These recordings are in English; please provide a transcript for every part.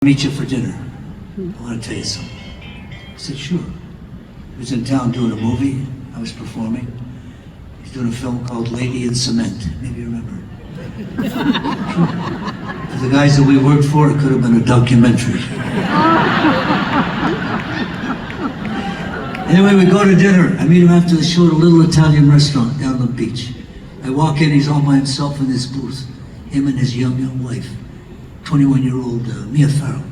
Meet you for dinner. I want to tell you something. I said, sure. He was in town doing a movie. I was performing. He's doing a film called Lady in Cement. Maybe you remember it. For the guys that we worked for, it could have been a documentary. Anyway, we go to dinner. I meet him after the show at a little Italian restaurant down on the beach. I walk in, he's all by himself in this booth. Him and his young wife. 21-year-old Mia Farrow.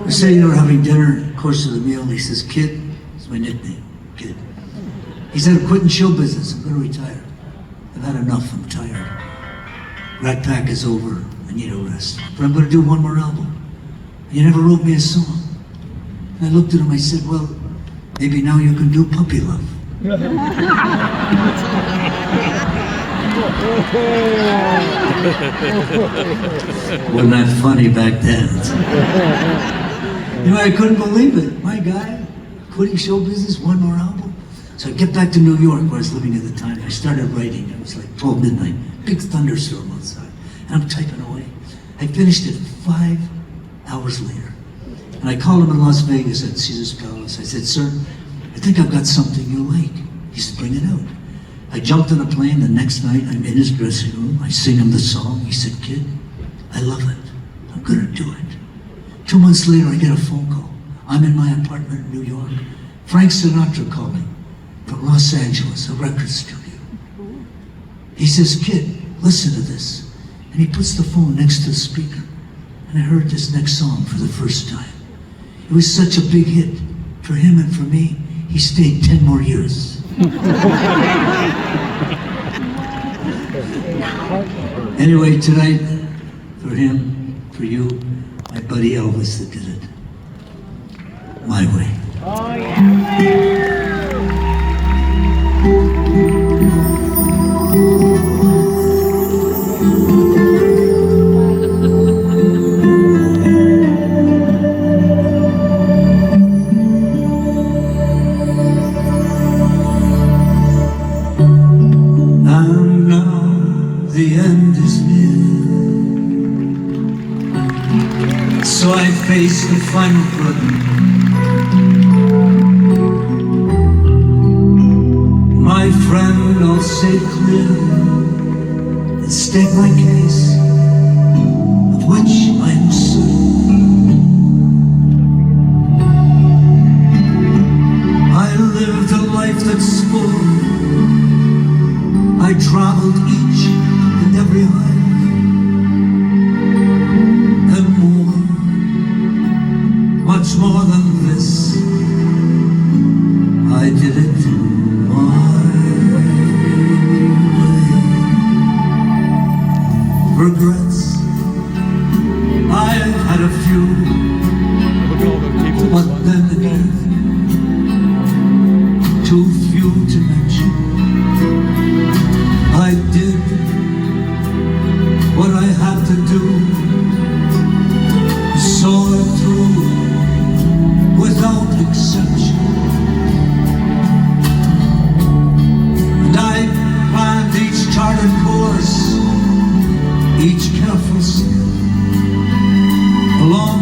We're sitting there having dinner. In the course of the meal, he says, "Kid," it's my nickname, Kid. He said, "I'm quitting show business. I'm going to retire. I've had enough. I'm tired. Rat Pack is over. I need a rest. But I'm going to do one more album. You never wrote me a song." And I looked at him. I said, "Well, maybe now you can do Puppy Love." Wasn't that funny back then? You know, I couldn't believe it. My guy, quitting show business, one more album. So I get back to New York, where I was living at the time. I started writing. It was like 12 midnight, big thunderstorm outside. And I'm typing away. I finished it 5 hours later. And I called him in Las Vegas at Caesar's Palace. I said, "Sir, I think I've got something you like." He said, "Bring it out." I jumped on a plane. The next night, I'm in his dressing room. I sing him the song. He said, "Kid, I love it. I'm gonna do it." 2 months later, I get a phone call. I'm in my apartment in New York. Frank Sinatra calling from Los Angeles, a record studio. He says, "Kid, listen to this." And he puts the phone next to the speaker. And I heard this next song for the first time. It was such a big hit for him and for me. He stayed 10 more years. Anyway, tonight, for him, for you, my buddy Elvis that did it. My way. Oh, yeah. The end is near, so I face the final curtain. My friend, I'll say clear and state my case, of which I'm certain. I lived a life that's full. I traveled each and every highway, and more, much more than this, I did it my way. Regrets, I've had a few, but then again, too few to mention. I did what I had to do, saw it through without exception. And I planned each charted course, each careful step, along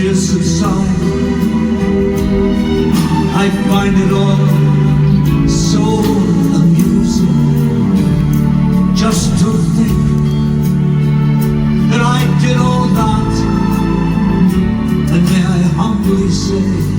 innocent song. I find it all so amusing just to think that I did all that. And may I humbly say,